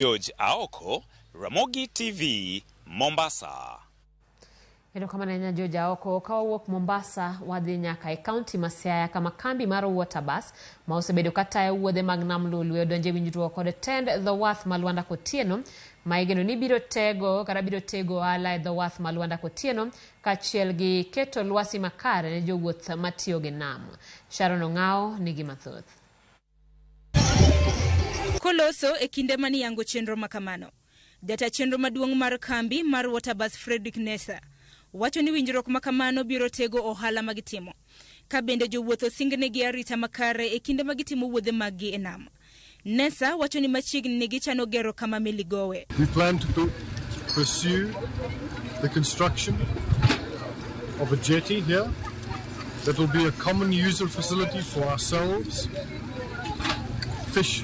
George Aoko, Ramogi TV, Mombasa. Kama na George Aoko kawuok Mombasa wadhi nyaka e kaunti ma Siaya kama kambi mar Waterbus ma osebedo katayo wuodhe mag nam Lolwe donje winjruok kod tend the wuoth ma Lwanda Kotieno ma igeno ni biro tego ala e the wuoth ma Lwanda Kotieno kachiel gi keto lwasi makare ne jowuoth matiyo gi nam. Sharon Ong'ao nigi mathoth. Koloso e kinde mani yango chenro makamano. Data chenro maduong' mar kambi mar Waterbus Frederick Nessa wacho ni winjruok makamano biro tego ohala magitimo. Ka bende jowuoth osingnegi arita makare e kinde magitimo wuodhe maggi e nam. Nessa wacho ni machiegni ni gichano gero kama Migago. We plan to pursue the construction of a jetty here that will be a common user facility for ourselves, fish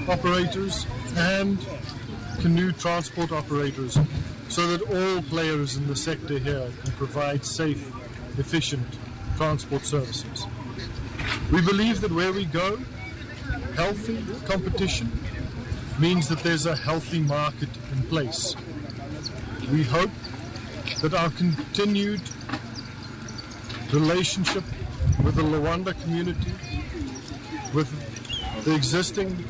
operators and canoe transport operators, so that all players in the sector here can provide safe, efficient transport services. We believe that where we go, healthy competition means that there's a healthy market in place. We hope that our continued relationship with the Lwanda community, with the existing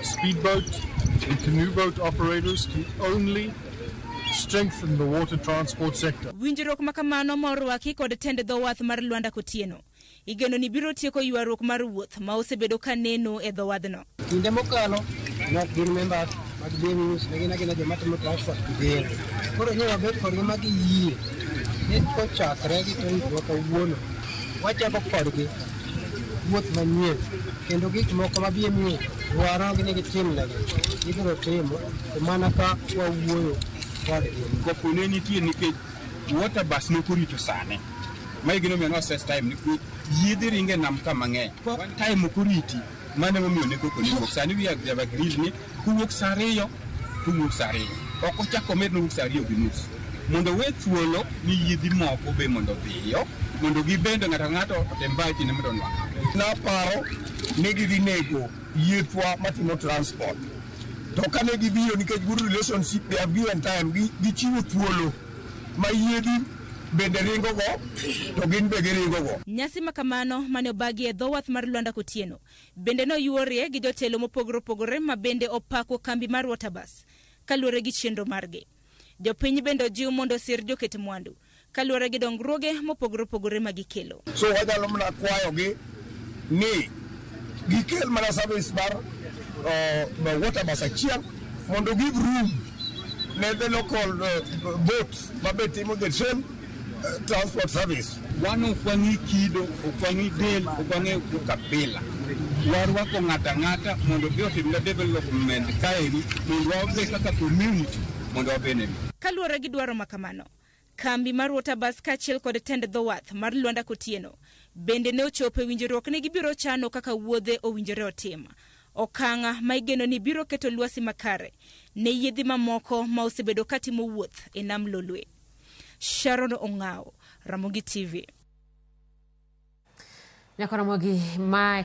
speedboat and canoe boat operators, can only strengthen the water transport sector. Winjruok makamano morwaki kod tend the wuoth mar Lwanda Kotieno igeno ni biro tieko ywaruok mar wuoth ma osebedo ka neno e dho wadhno. Kinde mokalo nok gin members mag Denis negina joma timo transport gin. Koro ne wabet kodgi mag yie ne kochakre gi to kawuono wachako kodgi wuoth manyien kendo gik moko mabie waro gine gitimnegi ibiro timo mana ka wawuoyo kodgi. Kopone nitie nikech Waterbus ne kurito sane ma igeno meno assess time ni yiedhi ringe nam ka mang'eny time kuriti mane momiyo ne koko ni sani wi agaba grill ni kuwuok saa 2 kuwuok saa 2 ok ochako med no saa 2 gi nus mondo we thuolo ni yiedhi moko be mondo dhiyo mondo gibende ng'ato otembaki ne mondo na paro ne gidhi nego yiedhwa matimo transport to kane gibiro nikech good relationship they have given time gichiwo thuolo ma yiedhi bende ringo go to gin be giringo go. Nyasi makamano mane obagi e dho wath mar Lwanda Kotieno bende no yuorie gi jotelo mopogore ma bende opako kambi mar Waterbus kaluwore gi chenro margi. Jopiny bende jiw mondo sir joket mwandu kaluwore gi dongruoge mopogore ma gikelo. So wanyalo mana kwayogi ni gikel mana service mar Waterbus achiel mondo give room ne the local boats mabetimo the same transport service. Wano ukwangi kido, ukwangi del, ukwangi ukabila. Warwako ng'ata mondo biotimna development kaeri mondo wabe kaka community mondo wabeneni. Kaluwore gi dwaro makamano, kambi mar Waterbus kachiel kod tend the wuoth mar Lwanda Kotieno bende ne ochopo winjruok ne gibiro chano kaka wuodhe owinjore otim. Okanga ma igeno ni biro keto lwasi makare ne yiedhi mamoko ma osebedo katimo wuoth e nam Lolwe. Sharon Ong'ao, Ramogi TV. Ramogi